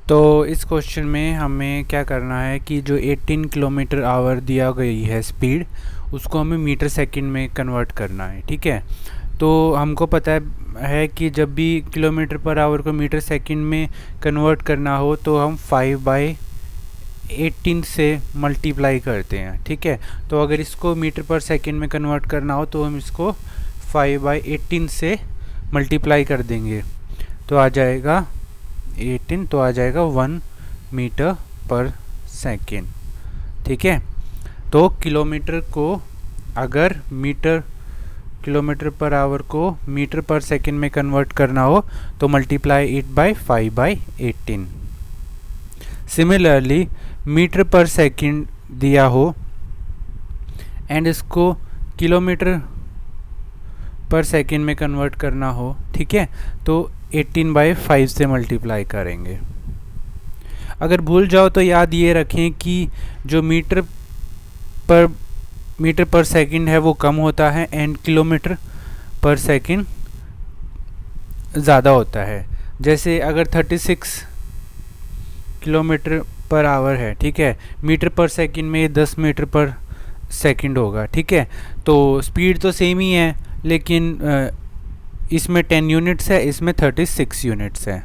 तो इस क्वेश्चन में हमें क्या करना है कि जो 18 किलोमीटर आवर दिया गई है स्पीड, उसको हमें मीटर सेकंड में कन्वर्ट करना है। ठीक है, तो हमको पता है कि जब भी किलोमीटर पर आवर को मीटर सेकंड में कन्वर्ट करना हो तो हम 5/18 से मल्टीप्लाई करते हैं। ठीक है, तो अगर इसको मीटर पर सेकंड में कन्वर्ट करना हो तो हम इसको 5/18 से मल्टीप्लाई कर देंगे, तो आ जाएगा 18, तो आ जाएगा 1 मीटर पर सेकेंड। ठीक है, तो किलोमीटर को अगर किलोमीटर पर आवर को मीटर पर सेकेंड में कन्वर्ट करना हो तो multiply it by 5/18। Similarly metre per second दिया हो एंड इसको किलोमीटर पर सेकेंड में कन्वर्ट करना हो, ठीक है, तो 18/5 से मल्टीप्लाई करेंगे। अगर भूल जाओ तो याद ये रखें कि जो मीटर पर सेकंड है वो कम होता है एंड किलोमीटर पर सेकंड ज़्यादा होता है। जैसे अगर 36 किलोमीटर पर आवर है, ठीक है, मीटर पर सेकंड में 10 मीटर पर सेकंड होगा। ठीक है, तो स्पीड तो सेम ही है, लेकिन इसमें 10 यूनिट्स है, इसमें 36 यूनिट्स है।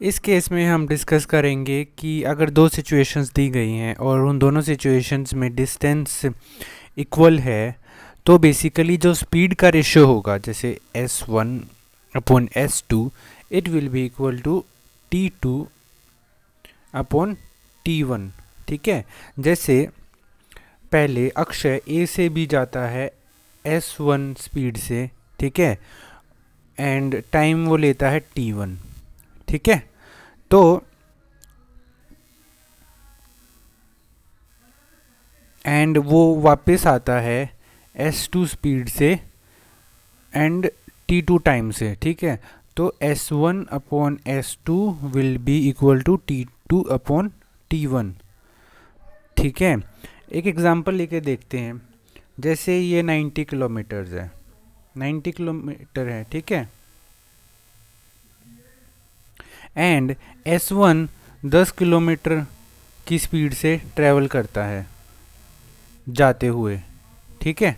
इस केस में हम डिस्कस करेंगे कि अगर दो सिचुएशंस दी गई हैं और उन दोनों सिचुएशंस में डिस्टेंस इक्वल है तो बेसिकली जो स्पीड का रेशियो होगा, जैसे S1/S2, it will be equal to T2/T1। ठीक है, जैसे पहले अक्षय A से B जाता है S1 स्पीड से, ठीक है, एंड टाइम वो लेता है T1। ठीक है, तो एंड वो वापस आता है S2 स्पीड से एंड T2 टाइम से। ठीक है, तो S1/S2 will be equal to T2/T1। ठीक है, एक एग्जांपल लेके देखते हैं। जैसे ये 90 किलोमीटर्स है, 90 किलोमीटर है, ठीक है, एंड S1 10 किलोमीटर की स्पीड से ट्रैवल करता है जाते हुए। ठीक है,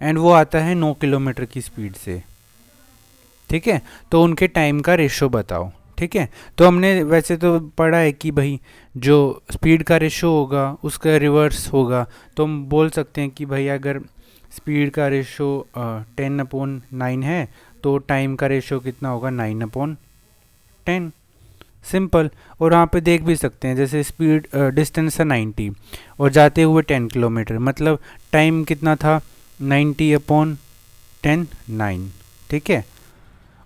एंड वो आता है 9 किलोमीटर की स्पीड से। ठीक है, तो उनके टाइम का रेशो बताओ। ठीक है, तो हमने वैसे तो पढ़ा है कि भाई जो स्पीड का रेशो होगा उसका रिवर्स होगा, तो हम बोल सकते हैं कि भाई अगर स्पीड का रेशो 10/9 है तो टाइम का रेशो कितना होगा, 9/10। सिंपल। और वहाँ पे देख भी सकते हैं, जैसे स्पीड डिस्टेंस है 90 और जाते हुए 10 किलोमीटर, मतलब टाइम कितना था, 90/10, 9। ठीक है,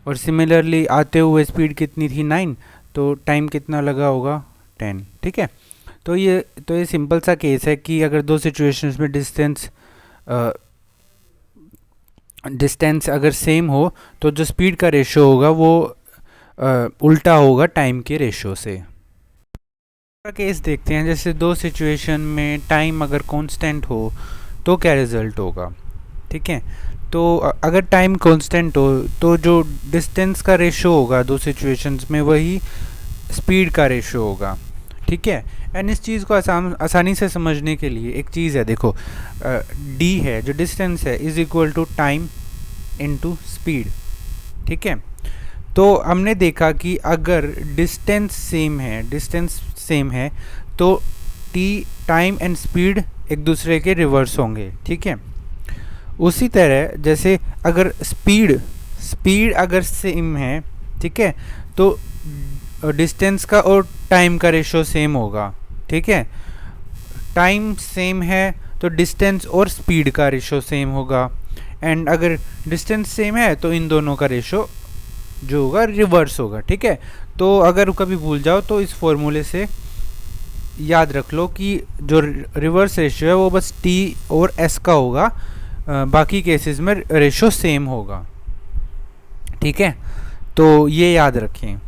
और सिमिलरली आते हुए स्पीड कितनी थी, 9, तो टाइम कितना लगा होगा, 10। ठीक है, तो ये सिंपल सा केस है कि अगर दो सिचुएशंस में डिस्टेंस अगर सेम हो तो जो स्पीड का रेशो होगा वो उल्टा होगा टाइम के रेशो से। केस देखते हैं, जैसे दो सिचुएशन में टाइम अगर कांस्टेंट हो तो क्या रिजल्ट होगा। ठीक है, तो अगर टाइम कांस्टेंट हो तो जो डिस्टेंस का रेशो होगा दो सिचुएशंस में वही स्पीड का रेशो होगा। ठीक है, एंड इस चीज़ को आसानी से समझने के लिए एक चीज़ है, देखो d है जो डिस्टेंस है is equal to time into speed. ठीक है, तो हमने देखा कि अगर डिस्टेंस सेम है तो टाइम एंड स्पीड एक दूसरे के रिवर्स होंगे। ठीक है, उसी तरह जैसे अगर स्पीड अगर सेम है, ठीक है, तो डिस्टेंस का और टाइम का रेशो सेम होगा। ठीक है, टाइम सेम है तो डिस्टेंस और स्पीड का रेशो सेम होगा, एंड अगर डिस्टेंस सेम है तो इन दोनों का रेशो जो होगा रिवर्स होगा। ठीक है, तो अगर कभी भूल जाओ तो इस फॉर्मूले से याद रख लो कि जो रिवर्स रेशियो है वो बस T और S का होगा, बाकी केसेस में रेशो सेम होगा। ठीक है, तो ये याद रखें।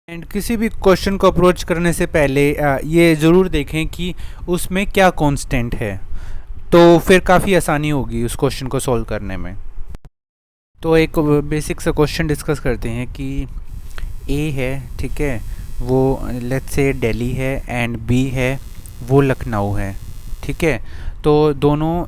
एंड किसी भी क्वेश्चन को अप्रोच करने से पहले ये ज़रूर देखें कि उसमें क्या कांस्टेंट है, तो फिर काफ़ी आसानी होगी उस क्वेश्चन को सॉल्व करने में। तो एक बेसिक सा क्वेश्चन डिस्कस करते हैं कि ए है, ठीक है, वो लेट्स से दिल्ली है एंड बी है वो लखनऊ है, ठीक है। तो दोनों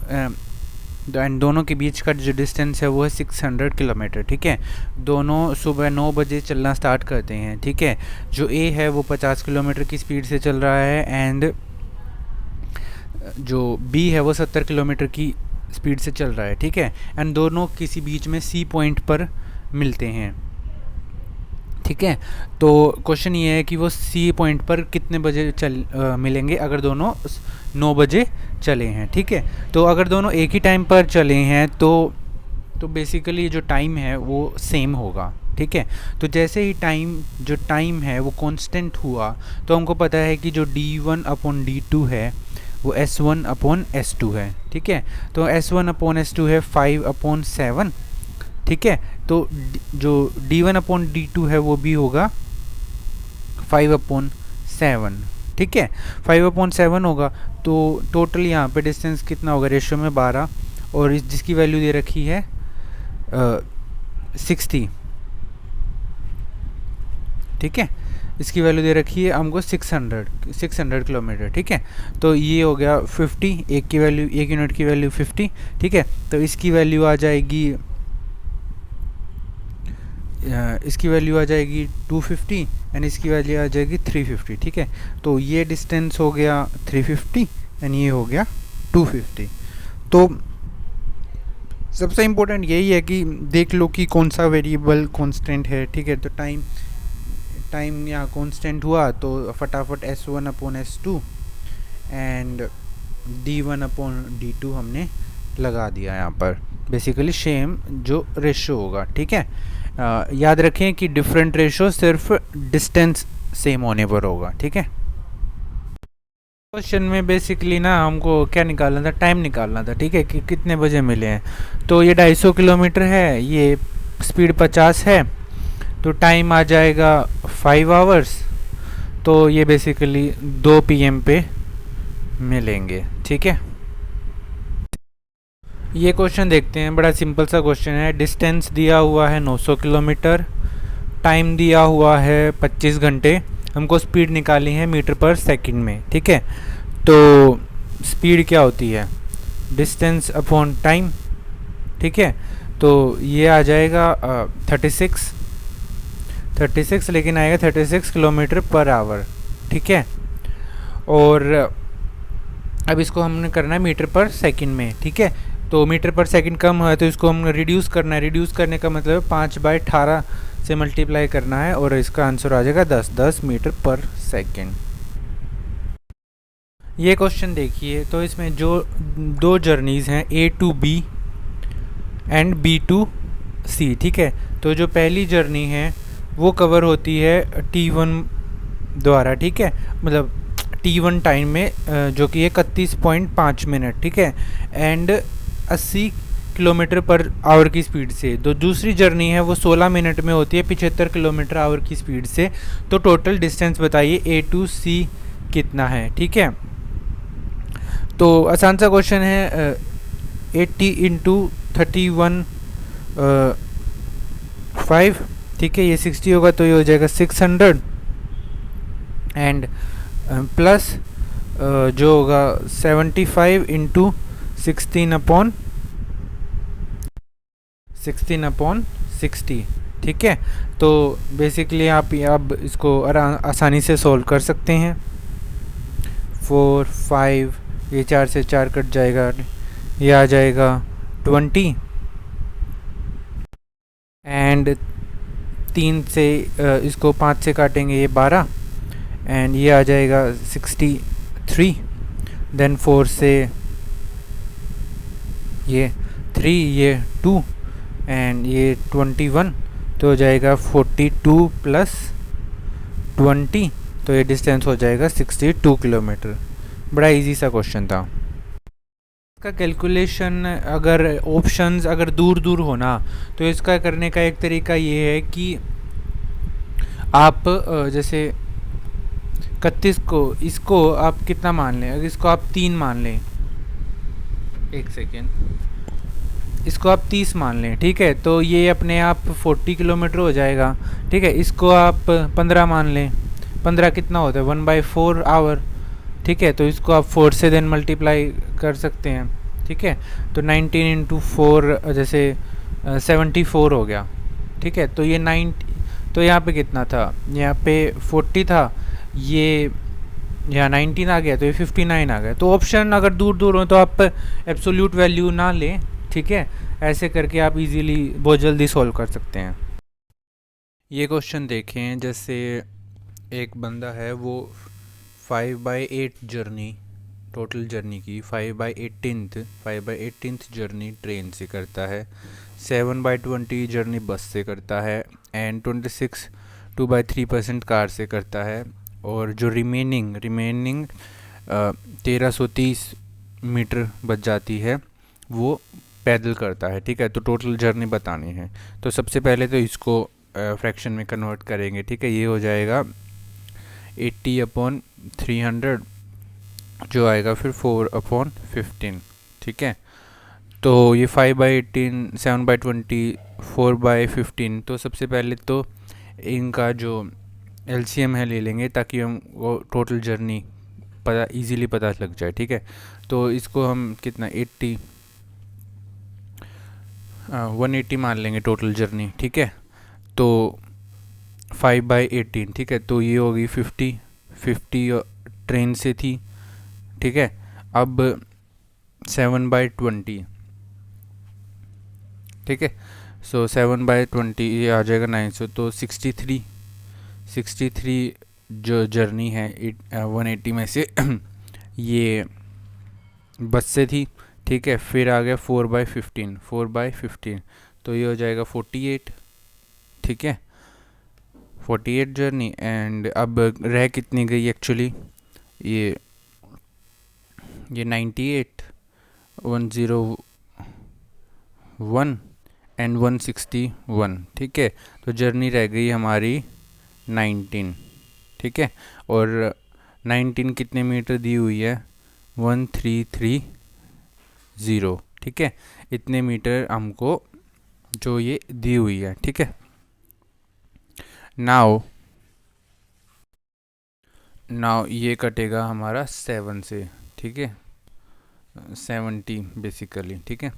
के बीच का जो डिस्टेंस है वो है 600 किलोमीटर, ठीक है। दोनों सुबह 9 बजे चलना स्टार्ट करते हैं, ठीक है। जो ए है वो 50 किलोमीटर की स्पीड से चल रहा है एंड जो बी है वो 70 किलोमीटर की स्पीड से चल रहा है, ठीक है। एंड दोनों किसी बीच में सी पॉइंट पर मिलते हैं, ठीक है। तो क्वेश्चन ये है कि वो सी पॉइंट पर कितने बजे मिलेंगे अगर दोनों 9 बजे चले हैं, ठीक है। तो अगर दोनों एक ही टाइम पर चले हैं तो बेसिकली जो टाइम है वो सेम होगा, ठीक है। तो जैसे ही जो टाइम है वो कांस्टेंट हुआ तो हमको पता है कि जो d1/d2 है वो s1/s2 है, ठीक है। तो s1/s2 है 5/7, ठीक है। तो जो d1/d2 है वो भी होगा 5/7, ठीक है। 5/7 होगा तो टोटल यहाँ पे डिस्टेंस कितना होगा रेशियो में 12, और जिसकी वैल्यू दे रखी है 60, ठीक है। इसकी वैल्यू दे रखी है हमको 600 किलोमीटर, ठीक है। तो ये हो गया 50, एक यूनिट की वैल्यू 50, ठीक है। तो इसकी वैल्यू आ जाएगी 250 एंड इसकी वैल्यू आ जाएगी 350, ठीक है। तो ये डिस्टेंस हो गया 350 एंड ये हो गया 250। तो सबसे इम्पोर्टेंट यही है कि देख लो कि कौन सा वेरिएबल कांस्टेंट है, ठीक है। तो टाइम यहाँ कांस्टेंट हुआ तो फटाफट s1/s2 एंड d1/d2 हमने लगा दिया यहाँ पर, बेसिकली सेम जो रेशो होगा, ठीक है। याद रखें कि डिफरेंट रेशो सिर्फ डिस्टेंस सेम होने पर होगा, ठीक है। क्वेश्चन में बेसिकली ना हमको क्या निकालना था, टाइम निकालना था, ठीक है, कि कितने बजे मिले हैं। तो ये 250 किलोमीटर है, ये स्पीड 50 है, तो टाइम आ जाएगा 5 आवर्स। तो ये बेसिकली 2 PM पे मिलेंगे, ठीक है। ये क्वेश्चन देखते हैं, बड़ा सिंपल सा क्वेश्चन है। डिस्टेंस दिया हुआ है 900 किलोमीटर, टाइम दिया हुआ है 25 घंटे, हमको स्पीड निकाली है मीटर पर सेकंड में, ठीक है। तो स्पीड क्या होती है, डिस्टेंस अपॉन टाइम, ठीक है। तो ये आ जाएगा 36, लेकिन आएगा 36 किलोमीटर पर आवर, ठीक है। और अब इसको हमने करना है मीटर पर सेकंड में, ठीक है। तो मीटर पर सेकंड कम है तो इसको हम रिड्यूस करना है। रिड्यूस करने का मतलब 5/18 से मल्टीप्लाई करना है और इसका आंसर आ जाएगा 10 मीटर पर सेकंड। ये क्वेश्चन देखिए, तो इसमें जो 2 जर्नीज़ हैं A to B and B to C, ठीक है। तो जो पहली जर्नी है वो कवर होती है T1 द्वारा, ठीक है, मतलब T1 टाइम में, जो कि है 31.5 मिनट, ठीक है, एंड 80 किलोमीटर पर आवर की स्पीड से। तो दूसरी जर्नी है वो 16 मिनट में होती है 75 किलोमीटर आवर की स्पीड से। तो टोटल डिस्टेंस बताइए A to C कितना है, ठीक है। तो आसान सा क्वेश्चन है, 80 इंटू 31/5, ठीक है, ये 60 होगा तो ये हो जाएगा 600 एंड प्लस जो होगा 75 इंटू 16/60, ठीक है। तो बेसिकली आप अब इसको आसानी से सॉल्व कर सकते हैं। 4, 5, ये 4 से 4 कट जाएगा, ये आ जाएगा 20 एंड 3 से इसको 5 से काटेंगे ये 12 एंड ये आ जाएगा 63, देन 4 से ये 3, ये 2 एंड ये 21, तो हो जाएगा 42 प्लस 20, तो ये डिस्टेंस हो जाएगा 62 किलोमीटर। बड़ा इजी सा क्वेश्चन था। इसका कैलकुलेशन अगर ऑप्शंस अगर दूर दूर होना तो इसका करने का एक तरीका ये है कि आप जैसे 31 को इसको आप कितना मान लें, अगर इसको आप 3 मान लें, एक सेकेंड, इसको आप 30 मान लें, ठीक है, तो ये अपने आप 40 किलोमीटर हो जाएगा, ठीक है। इसको आप 15 मान लें, 15 कितना होता है 1/4 आवर, ठीक है। तो इसको आप 4 से देन मल्टीप्लाई कर सकते हैं, ठीक है। तो 19 इंटू 4 जैसे 74 हो गया, ठीक है। तो ये 9, तो यहाँ पे कितना था, यहाँ पे 40 था, ये यहाँ 19 आ गया, तो ये 59 आ गया। तो ऑप्शन अगर दूर दूर हो तो आप एब्सोल्यूट वैल्यू ना लें, ठीक है। ऐसे करके आप इजीली बहुत जल्दी सॉल्व कर सकते हैं। ये क्वेश्चन देखें, जैसे एक बंदा है वो 5/8 जर्नी, टोटल जर्नी की 5/18 जर्नी ट्रेन से करता है, 7/20 जर्नी बस से करता है, एंड 26 2/3% कार से करता है, और जो रिमेनिंग 1330 मीटर बच जाती है वो पैदल करता है, ठीक है। तो टोटल जर्नी बतानी है। तो सबसे पहले तो इसको फ्रैक्शन में कन्वर्ट करेंगे, ठीक है। ये हो जाएगा 80/300 जो आएगा फिर 4/15, ठीक है। तो ये 5/18, 7/20, 4/15, तो सबसे पहले तो इनका जो LCM है ले लेंगे ताकि हम वो टोटल जर्नी इजीली पता लग जाए, ठीक है। तो इसको हम कितना 180 मान लेंगे टोटल जर्नी, ठीक है। तो 5/18, ठीक है, तो ये होगी 50 ट्रेन से थी, ठीक है। अब 7/20, ठीक है। सो 7/20 ये आ जाएगा 900, तो 63 जो जर्नी है 180 में से ये बस से थी, ठीक है। फिर आ गया 4/15, तो ये हो जाएगा 48, ठीक है, 48 जर्नी। एंड अब रह कितनी गई एक्चुअली, ये 98, 101 एंड 161, ठीक है। तो जर्नी रह गई हमारी 19, ठीक है। और 19 कितने मीटर दी हुई है, 1330, ठीक है। इतने मीटर हमको जो ये दी हुई है, ठीक है। नाउ ये कटेगा हमारा 7 से, ठीक है, 70 बेसिकली, ठीक है।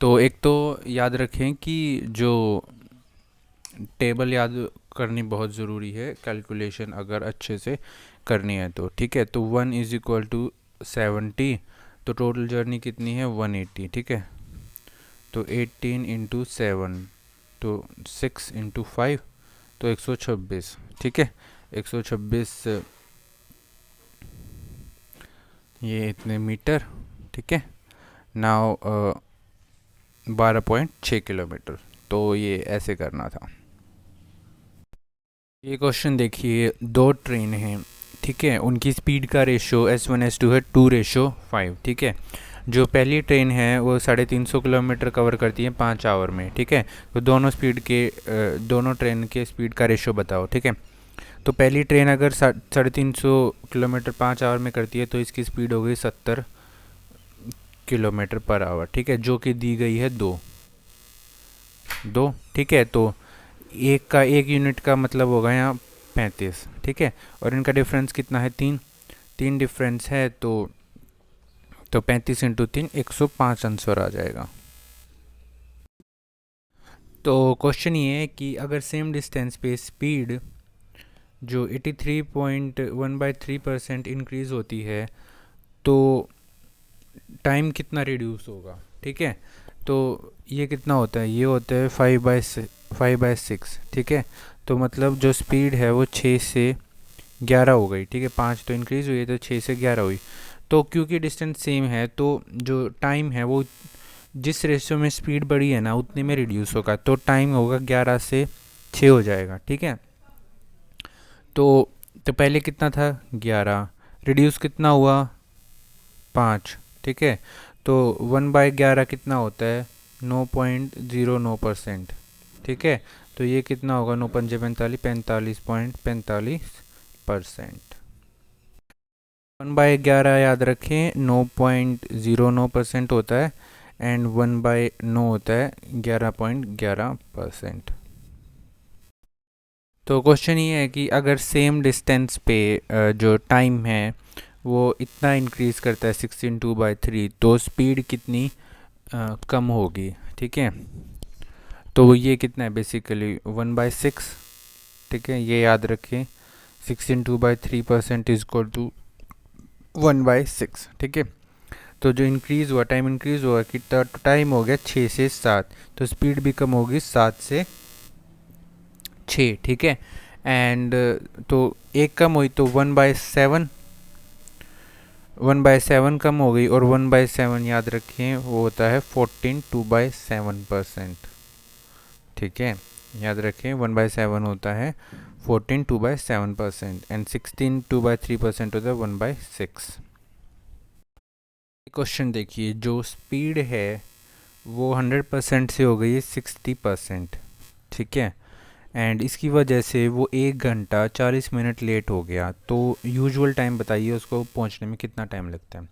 तो एक तो याद रखें कि जो टेबल याद करनी बहुत ज़रूरी है, कैलकुलेशन अगर अच्छे से करनी है तो, ठीक है। तो 1 = 70, तो टोटल जर्नी कितनी है 180, ठीक है। तो 18 × 7, तो 6 × 5, तो 126, ठीक है। 126 ये इतने मीटर, ठीक है। नाउ 12.6 किलोमीटर, तो ये ऐसे करना था। ये क्वेश्चन देखिए, दो ट्रेन हैं, ठीक है, उनकी स्पीड का रेशो S1 S2 है 2:5, ठीक है। जो पहली ट्रेन है वो 350 किलोमीटर कवर करती है 5 आवर में, ठीक है। तो दोनों ट्रेन के स्पीड का रेशो बताओ, ठीक है। तो पहली ट्रेन अगर 350 किलोमीटर 5 आवर में करती है तो इसकी स्पीड हो गई 70 किलोमीटर पर आवर, ठीक है, जो कि दी गई है 2, ठीक है। तो एक यूनिट का मतलब होगा यहाँ 35, ठीक है। और इनका डिफरेंस कितना है 3 डिफरेंस है, तो 35 × 3 105 आंसर आ जाएगा। तो क्वेश्चन ये है कि अगर सेम डिस्टेंस पे स्पीड जो 83.1/3% इंक्रीज़ होती है तो टाइम कितना रिड्यूस होगा, ठीक है। तो ये कितना होता है, ये होता है 5/6, ठीक है। तो मतलब जो स्पीड है वो 6 से 11 हो गई, ठीक है। 5 तो इंक्रीज़ हुई है तो 6 से 11 हुई। तो क्योंकि डिस्टेंस सेम है तो जो टाइम है वो जिस रेशियो में स्पीड बढ़ी है ना उतने में रिड्यूस होगा, तो टाइम होगा 11 से 6 हो जाएगा, ठीक है। तो पहले कितना था 11, रिड्यूस कितना हुआ 5, ठीक है। तो 1/11 कितना होता है 9.09%, ठीक है। तो ये कितना होगा 9×5 = 45.45%। 1/11 याद रखें 9.09% होता है, एंड 1/9 होता है 11.11%। तो क्वेश्चन ये है कि अगर सेम डिस्टेंस पे जो टाइम है वो इतना इंक्रीज़ करता है 16/2/3, तो स्पीड कितनी कम होगी। ठीक है, तो ये कितना है बेसिकली 1/6। ठीक है, ये याद रखें, 16/2/3% इज इक्वल टू 1/6। ठीक है, तो जो इंक्रीज़ हुआ, टाइम इंक्रीज़ हुआ, कितना टाइम हो गया 6 से 7, तो स्पीड भी कम होगी 7 से 6। ठीक है, एंड तो एक कम हुई तो 1/7, 1/7 कम हो गई, और 1/7 याद रखें वो होता है 14/2/7%। ठीक है, याद रखें 1/7 होता है 14/2/7%, एंड 16/2/3% होता है 1/6। क्वेश्चन देखिए, जो स्पीड है वो 100% से हो गई है 60%। ठीक है, एंड इसकी वजह से वो 1 घंटा 40 मिनट लेट हो गया, तो यूजुअल टाइम बताइए उसको पहुंचने में कितना टाइम लगता है।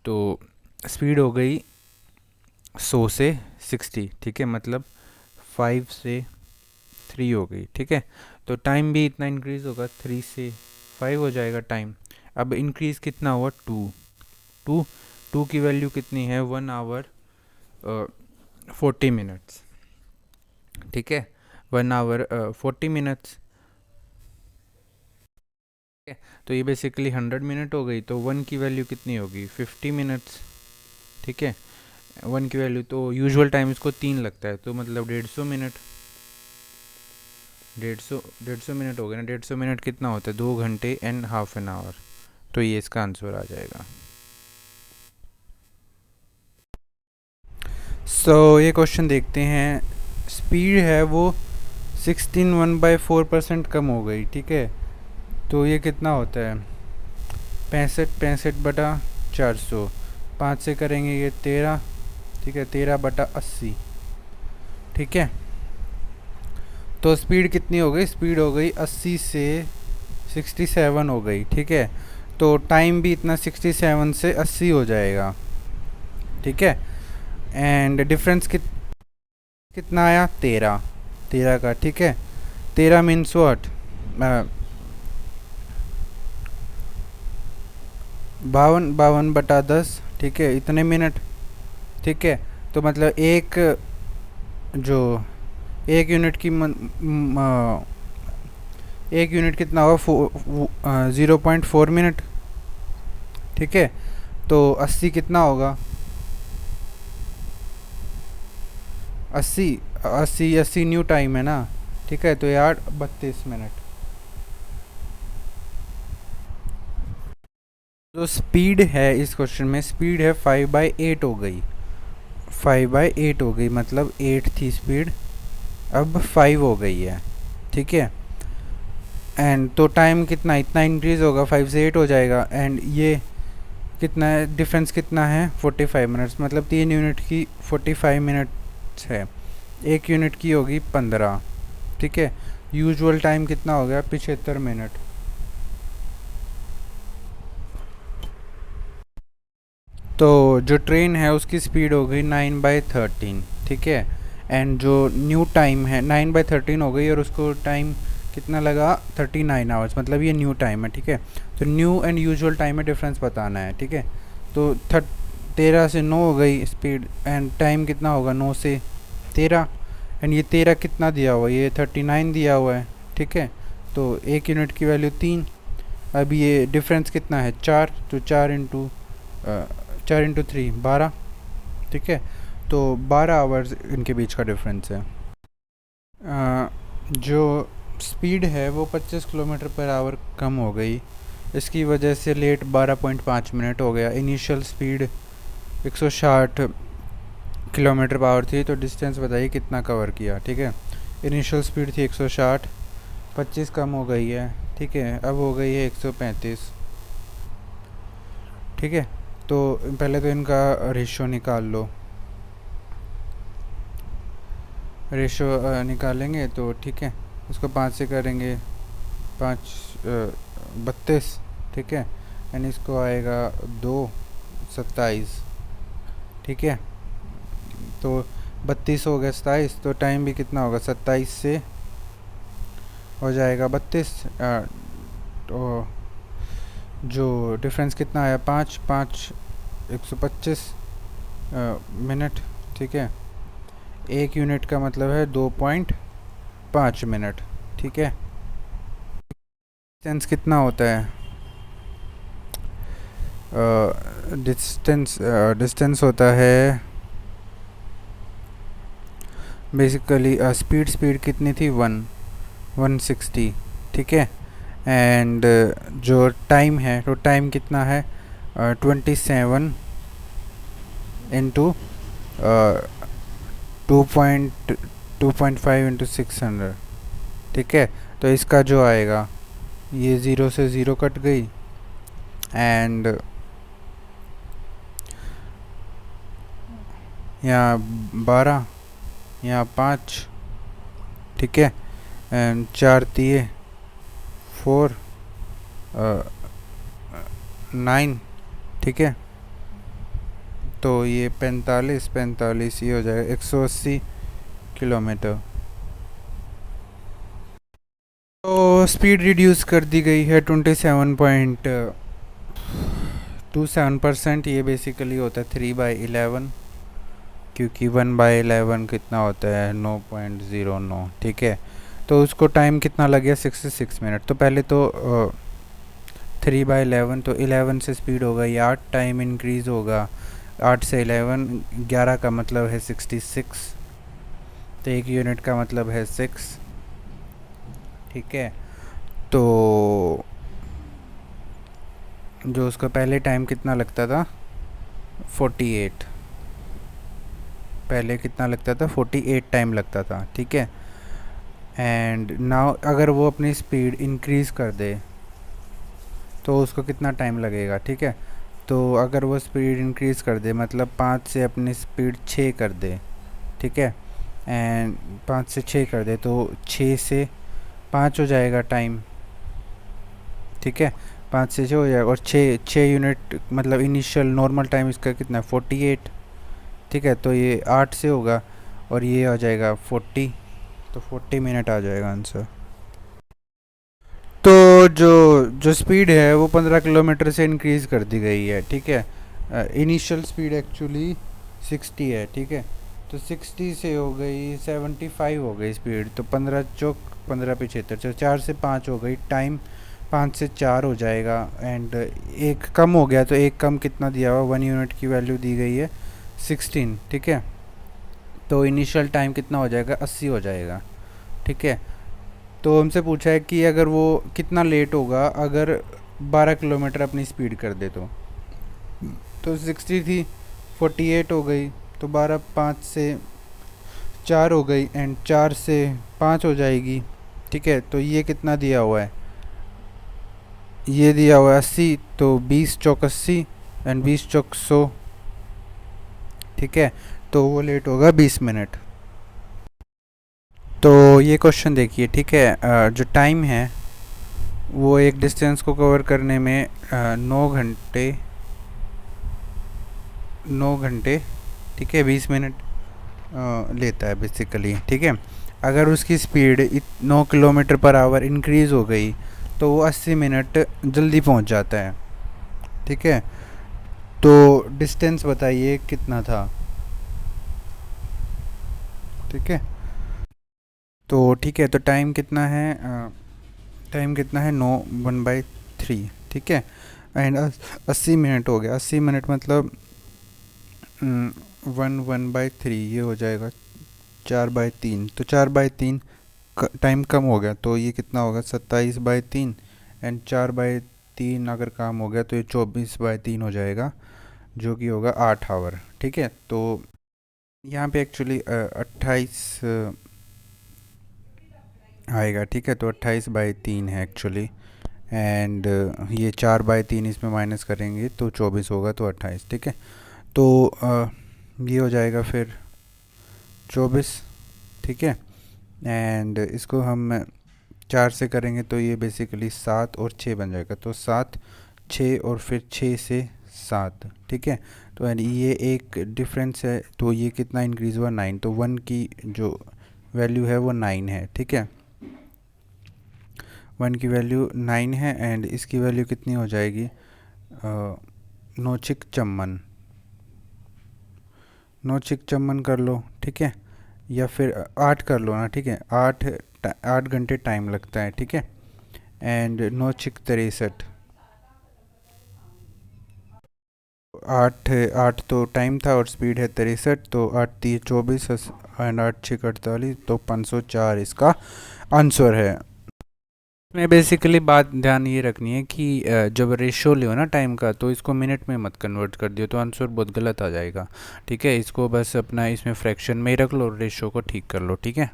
तो स्पीड हो गई 100 से 60। ठीक है, मतलब 5 से 3 हो गई। ठीक है, तो टाइम भी इतना इंक्रीज़ होगा, 3 से 5 हो जाएगा टाइम। अब इंक्रीज़ कितना हुआ 2 टू टू की वैल्यू कितनी है 1 आवर 40 मिनट्स। ठीक है, 1 आवर 40 मिनट्स। तो ये बेसिकली 100 मिनट हो गई, तो 1 की वैल्यू कितनी होगी 50 मिनट्स। ठीक है, 1 की वैल्यू, तो यूजुअल टाइम इसको 3 लगता है, तो मतलब 150 मिनट, 150 मिनट हो गए ना। 150 मिनट कितना होता है 2 घंटे एंड हाफ एन आवर, तो ये इसका आंसर आ जाएगा। सो ये क्वेश्चन देखते हैं, स्पीड है वो 16 1/4% कम हो गई। ठीक है, तो ये कितना होता है 65/400, 5 से करेंगे ये 13। ठीक है, 13/80। ठीक है, तो स्पीड कितनी हो गई, स्पीड हो गई 80 से 67 हो गई। ठीक है, तो टाइम भी इतना 67 से 80 हो जाएगा। ठीक है, एंड डिफरेंस कितना आया 13 का। ठीक है, 13 मीन्स व्हाट 52/10। ठीक है, इतने मिनट। ठीक है, तो मतलब जो एक यूनिट की एक यूनिट कितना होगा 0.4 मिनट। ठीक है, तो 80 कितना होगा 80 न्यू टाइम है ना। ठीक है, तो यार 32 मिनट। जो स्पीड है इस क्वेश्चन में, स्पीड है 5/8 हो गई, 5/8 हो गई, मतलब 8 थी स्पीड, अब 5 हो गई है। ठीक है, एंड तो टाइम कितना इतना इंक्रीज़ होगा, 5 से 8 हो जाएगा, एंड ये कितना है डिफरेंस कितना है 45 मिनट्स, मतलब 3 यूनिट की 45 मिनट्स है, 1 यूनिट की होगी 15। ठीक है, यूजुअल टाइम कितना हो गया 75 मिनट। तो जो ट्रेन है उसकी स्पीड हो गई 9/13। ठीक है, एंड जो न्यू टाइम है 9/13 हो गई, और उसको टाइम कितना लगा 39 आवर्स, मतलब ये न्यू टाइम है। ठीक है, तो न्यू एंड यूजुअल टाइम में डिफरेंस बताना है। ठीक है, तो 13 से 9 हो गई स्पीड, एंड टाइम कितना होगा 9 से 13, एंड ये 13 कितना दिया हुआ है, ये 39 दिया हुआ है। ठीक है, तो 1 यूनिट की वैल्यू 3। अब ये डिफरेंस कितना है 4, तो 4 इंटू 3 12। ठीक है, तो 12 आवर्स इनके बीच का डिफरेंस है। जो स्पीड है वो 25 किलोमीटर पर आवर कम हो गई, इसकी वजह से लेट 12.5 मिनट हो गया। Initial speed 160 kilometre per hour थी, तो डिस्टेंस बताइए कितना कवर किया। ठीक है, इनिशियल स्पीड थी 160, 25 कम हो गई है। ठीक है, अब हो गई है 135। ठीक है, तो पहले तो इनका रेशियो निकाल लो, रेशियो निकालेंगे तो ठीक है, इसको 5 से करेंगे 5 32। ठीक है, एंड इसको आएगा 2 27। ठीक है, तो 32 हो गया 27, तो टाइम भी कितना होगा 27 से हो जाएगा 32। तो जो डिफरेंस कितना आया 5 5 125 मिनट। ठीक है, एक यूनिट का मतलब है 2.5 मिनट। ठीक है, डिस्टेंस कितना होता है, डिस्टेंस होता है बेसिकली स्पीड कितनी थी 160। ठीक है, एंड जो टाइम है, तो टाइम कितना है 27 इंटू 2.5 इंटू 600। ठीक है, तो इसका जो आएगा, ये ज़ीरो से ज़ीरो कट गई, एंड यहाँ 12, यहाँ 5। ठीक है, एंड 4 तिये 4 9। ठीक है, तो ये 45 ये हो जाएगा 180 किलोमीटर। तो स्पीड रिड्यूस कर दी गई है 27.27%। ये बेसिकली होता है 3/11, क्योंकि 1/11 कितना होता है 9.09। ठीक है, तो उसको टाइम कितना लग गया 66 मिनट। तो पहले तो 3/11, तो 11 से स्पीड होगा ये 8, टाइम इंक्रीज़ होगा 8 से 11, 11 का मतलब है 66, तो एक यूनिट का मतलब है 6। ठीक है, तो जो उसका पहले टाइम कितना लगता था 48, पहले कितना लगता था 48 टाइम लगता था। ठीक है, एंड नाउ अगर वो अपनी स्पीड इंक्रीज़ कर दे तो उसको कितना टाइम लगेगा। ठीक है, तो अगर वो स्पीड इंक्रीज़ कर दे मतलब 5 से अपनी स्पीड 6 कर दे। ठीक है, एंड 5 से 6 कर दे तो 6 से 5 हो जाएगा टाइम। ठीक है, 5 से 6 हो जाएगा, और 6 यूनिट मतलब इनिशियल नॉर्मल टाइम इसका कितना है 48। ठीक है, तो ये 8 से होगा और ये आ जाएगा 40, तो 40 मिनट आ जाएगा आंसर। तो जो जो स्पीड है वो 15 किलोमीटर से इंक्रीज़ कर दी गई है। ठीक है, इनिशियल स्पीड एक्चुअली 60 है। ठीक है, तो 60 से हो गई 75 हो गई स्पीड, तो 15 चौक 15 75, तो 4 से 5 हो गई, टाइम 5 से 4 हो जाएगा, एंड एक कम हो गया, तो एक कम कितना दिया हुआ 1 यूनिट की वैल्यू दी गई है 16। ठीक है, तो इनिशियल टाइम कितना हो जाएगा 80 हो जाएगा। ठीक है, तो हमसे पूछा है कि अगर वो कितना लेट होगा अगर 12 किलोमीटर अपनी स्पीड कर दे, तो 60 थी 48 हो गई, तो 12 5 से 4 हो गई, एंड 4 से 5 हो जाएगी। ठीक है, तो ये कितना दिया हुआ है, ये दिया हुआ है 80, तो 20 चौक 80 एंड 20 चौक 100। ठीक है, तो वो लेट होगा 20 मिनट। तो ये क्वेश्चन देखिए। ठीक है, जो टाइम है वो एक डिस्टेंस को कवर करने में 9 घंटे ठीक है 20 मिनट लेता है बेसिकली। ठीक है, अगर उसकी speed 9 kilometre per hour increase हो गई तो वो 80 मिनट जल्दी पहुंच जाता है। ठीक है, तो डिस्टेंस बताइए कितना था। ठीक है, तो ठीक है, तो टाइम कितना है, टाइम कितना है 1/3। ठीक है, एंड 80 मिनट हो गया, 80 मिनट मतलब 1/3 ये हो जाएगा 4/3, तो 4/3 टाइम कम हो गया, तो ये कितना होगा 27/3, एंड 4/3 अगर काम हो गया तो ये 24/3 हो जाएगा, जो कि होगा 8 आवर। ठीक है, तो यहाँ पे एक्चुअली 28 आएगा। ठीक है, तो 28/3 है एक्चुअली, एंड ये 4/3 इसमें माइनस करेंगे तो 24 होगा, तो 28। ठीक है, तो ये हो जाएगा फिर 24। ठीक है, एंड इसको हम 4 से करेंगे तो ये बेसिकली 7 और 6 बन जाएगा, तो 7 6 और फिर 6 से 7, ठीक है। तो यानी ये एक डिफरेंस है, तो ये कितना इंक्रीज़ हुआ 9, तो 1 की जो वैल्यू है वो 9 है, ठीक है। 1 की वैल्यू 9 है एंड इसकी वैल्यू कितनी हो जाएगी, नौचिक चम्मन, नौचिक चम्मन कर लो, ठीक है, या फिर 8 कर लो ना, ठीक है। 8 घंटे टाइम लगता है, ठीक है। एंड नौचिक 63, 8 तो टाइम था और स्पीड है 63, तो 8 3 24 एंड 8 6 48, तो 504 इसका आंसर है। में बेसिकली बात ध्यान ये रखनी है कि जब रेशो लियो ना टाइम का, तो इसको मिनट में मत कन्वर्ट कर दियो, तो आंसर बहुत गलत आ जाएगा, ठीक है। इसको बस अपना इसमें फ्रैक्शन में ही रख लो, रेशो को ठीक कर लो, ठीक है।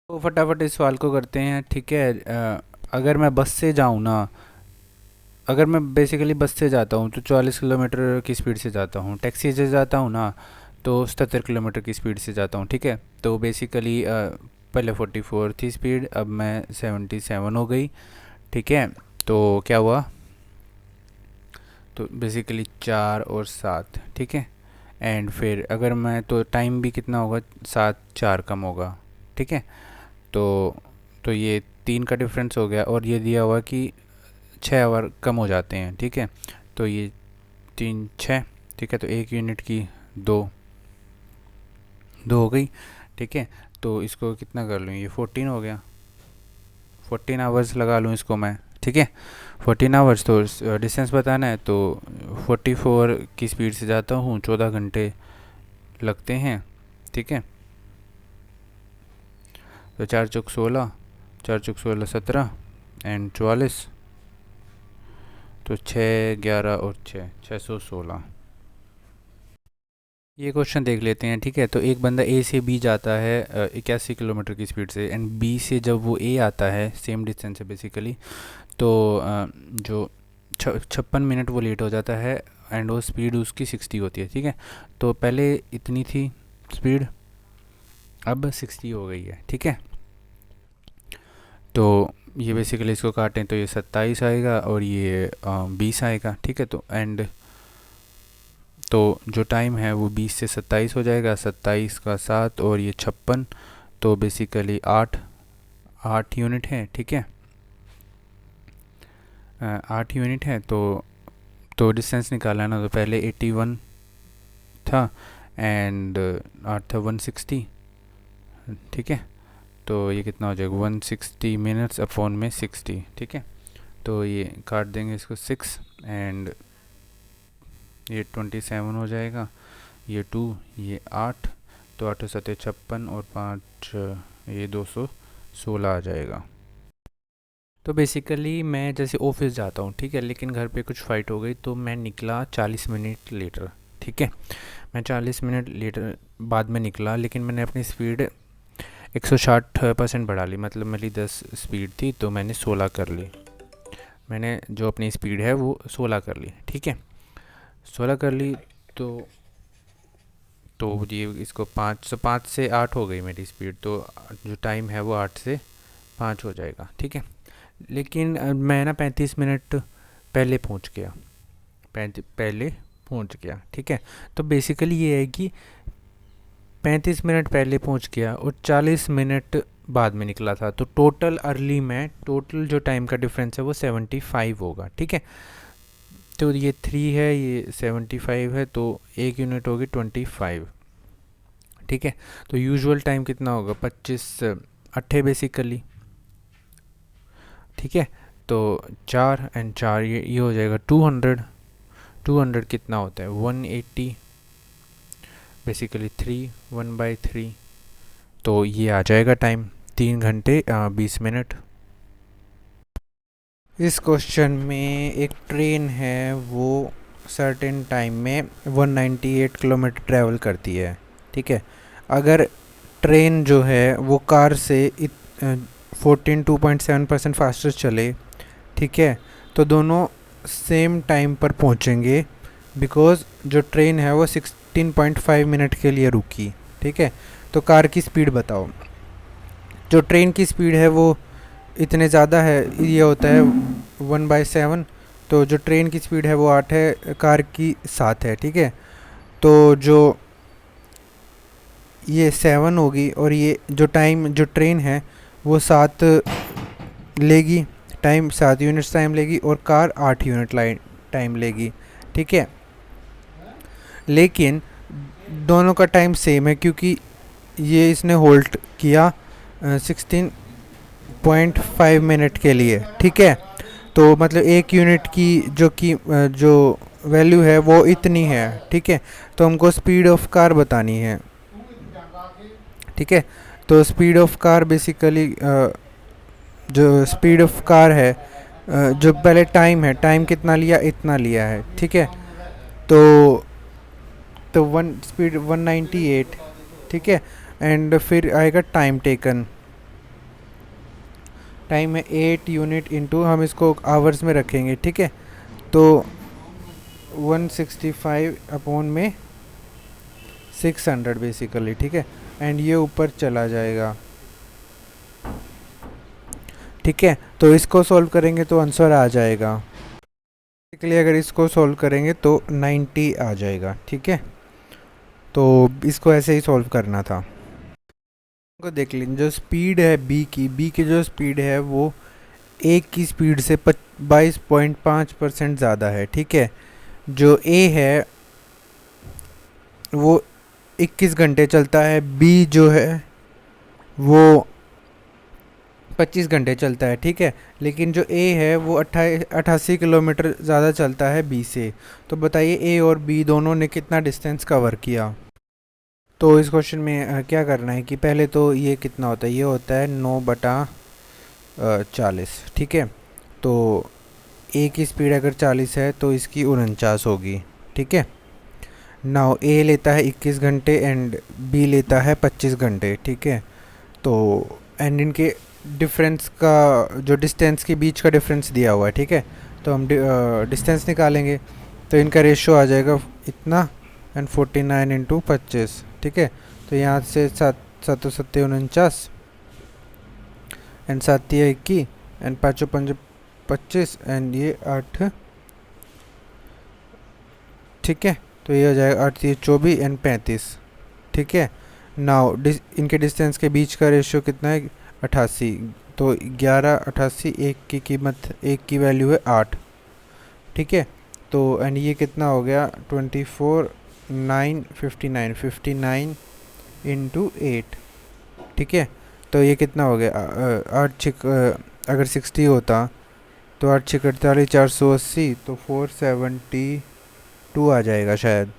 तो फटाफट इस सवाल को करते हैं, ठीक है। अगर मैं बस से जाऊँ ना, अगर मैं बेसिकली बस से जाता हूँ तो 40 किलोमीटर की स्पीड से जाता हूँ, टैक्सी से जाता हूँ ना तो 77 किलोमीटर की स्पीड से जाता हूँ, ठीक है। तो बेसिकली पहले 44 थी स्पीड, अब मैं 77 हो गई, ठीक है। तो क्या हुआ, तो बेसिकली 4 और 7, ठीक है। एंड फिर अगर मैं, तो टाइम भी कितना होगा, 7 4 कम होगा, ठीक है। तो ये 3 का डिफरेंस हो गया, और ये दिया हुआ कि 6 आवर कम हो जाते हैं, ठीक है। तो ये 3 6, ठीक है। तो 1 यूनिट की 2 हो गई, ठीक है। तो इसको कितना कर लूँ, ये 14 हो गया, 14 आवर्स लगा लूँ इसको मैं, ठीक है। 14 आवर्स, तो डिस्टेंस बताना है, तो 44 की स्पीड से जाता हूँ, 14 घंटे लगते हैं, ठीक है। तो 4 चौक 16, 4 चौक 16 17 एंड 44, तो 6 11 और 616। ये क्वेश्चन देख लेते हैं, ठीक है। तो एक बंदा ए से बी जाता है 81 किलोमीटर की स्पीड से, एंड बी से जब वो ए आता है, सेम डिस्टेंस है बेसिकली, तो जो 56 मिनट वो लेट हो जाता है, एंड वो स्पीड उसकी 60 होती है, ठीक है। तो पहले इतनी थी स्पीड, अब 60 हो गई है, ठीक है। तो ये बेसिकली इसको काटें तो ये 27 आएगा और ये 20 आएगा, ठीक है। तो एंड तो जो टाइम है वो 20 से 27 हो जाएगा, 27 का 7 और ये 56, तो बेसिकली 8 यूनिट है, ठीक है। 8 यूनिट है, तो डिस्टेंस निकाला है ना, तो पहले 81 था एंड 8 था 160, ठीक है। तो ये कितना हो जाएगा, 160 मिनट्स अपॉन में 60, ठीक है। तो ये काट देंगे इसको 6 एंड ये 27 हो जाएगा, ये 2, ये 8, तो 8 7 56 और 5 ये 216 आ जाएगा। तो बेसिकली मैं जैसे ऑफिस जाता हूँ, ठीक है, लेकिन घर पे कुछ फ़ाइट हो गई तो मैं निकला 40 मिनट लेटर, ठीक है। मैं 40 मिनट लेटर बाद में निकला, लेकिन मैंने अपनी स्पीड 160% बढ़ा ली, मतलब मेरी 10 स्पीड थी तो मैंने 16 कर ली, मैंने जो अपनी स्पीड है वो 16 कर ली, ठीक है। 16 कर ली, तो ये इसको 5 से 8 हो गई मेरी स्पीड, तो जो टाइम है वो 8 से 5 हो जाएगा, ठीक है। लेकिन मैं ना 35 मिनट पहले पहुंच गया, पहले पहुंच गया, ठीक है। तो बेसिकली ये है कि 35 मिनट पहले पहुंच गया और 40 मिनट बाद में निकला था, तो टोटल जो टाइम का डिफरेंस है वो 75 होगा, ठीक है। तो ये 3 है, ये 75 है, तो 1 यूनिट होगी 25, ठीक है। तो यूजुअल टाइम कितना होगा, 25 8 बेसिकली, ठीक है। तो 4 एंड 4 ये हो जाएगा 200 कितना होता है 180, बेसिकली 1/3, तो ये आ जाएगा टाइम 3 घंटे 20 मिनट। इस क्वेश्चन में एक ट्रेन है, वो सर्टेन टाइम में 198 किलोमीटर ट्रैवल करती है, ठीक है। अगर ट्रेन जो है वो कार से 2.7% फास्टर चले, ठीक है, तो दोनों सेम टाइम पर पहुंचेंगे, बिकॉज़ जो ट्रेन है वो 16.5 मिनट के लिए रुकी, ठीक है। तो कार की स्पीड बताओ। जो ट्रेन की स्पीड है वो इतने ज़्यादा है, ये होता है 1/7, तो जो ट्रेन की स्पीड है वो 8 है, कार की 7 है, ठीक है। तो जो ये 7 होगी और ये जो टाइम जो ट्रेन है वो 7 लेगी, टाइम 7 यूनिट्स टाइम लेगी, और कार 8 यूनिट टाइम लेगी, ठीक है। लेकिन दोनों का टाइम सेम है क्योंकि ये इसने होल्ड किया 16.5 मिनट के लिए, ठीक है। तो मतलब एक यूनिट की जो वैल्यू है वो इतनी है, ठीक है। तो हमको स्पीड ऑफ कार बतानी है, ठीक है। तो स्पीड ऑफ कार बेसिकली जो स्पीड ऑफ कार है, जो पहले टाइम है, टाइम कितना लिया, इतना लिया है, ठीक है। तो वन स्पीड 198, ठीक है। एंड फिर आएगा टाइम टेकन, टाइम है 8 यूनिट इंटू, हम इसको आवर्स में रखेंगे, ठीक है। तो 165 अपॉन में 600 बेसिकली, ठीक है। एंड ये ऊपर चला जाएगा, ठीक है। तो इसको सॉल्व करेंगे तो आंसर आ जाएगा, बेसिकली अगर इसको सॉल्व करेंगे तो 90 आ जाएगा, ठीक है। तो इसको ऐसे ही सॉल्व करना था। को देख लीजिए, जो स्पीड है बी की जो स्पीड है वो ए की स्पीड से 22.5% ज़्यादा है, ठीक है। जो ए है वो 21 घंटे चलता है, बी जो है वो 25 घंटे चलता है, ठीक है। लेकिन जो ए है वो 88 किलोमीटर ज़्यादा चलता है बी से। तो बताइए ए और बी दोनों ने कितना डिस्टेंस कवर किया। तो इस क्वेश्चन में क्या करना है कि पहले तो ये कितना होता है, ये होता है 9/40, ठीक है। तो ए की स्पीड अगर 40 है तो इसकी 49 होगी, ठीक है। नाउ ए लेता है 21 घंटे एंड बी लेता है 25 घंटे, ठीक है। तो एंड इनके डिफरेंस का जो डिस्टेंस के बीच का डिफरेंस दिया हुआ है, ठीक है। तो हम डिस्टेंस निकालेंगे तो इनका रेशो आ जाएगा इतना, एंड 49 इंटू 25, ठीक है। तो यहाँ से 7 एंड 7 21 एंड 5 5 25 एंड ये 8, ठीक है। तो ये हो जाएगा 8 24 एंड 35, ठीक है। नाउ इनके डिस्टेंस के बीच का रेशियो कितना है, 88। तो 11 88, एक की कीमत, एक की वैल्यू है 8, ठीक है। तो एंड ये कितना हो गया 24 9 59 इंटू 8, ठीक है। तो ये कितना हो गया 8 6 अगर 60 होता तो 8 6 48 480, तो 472 आ जाएगा शायद।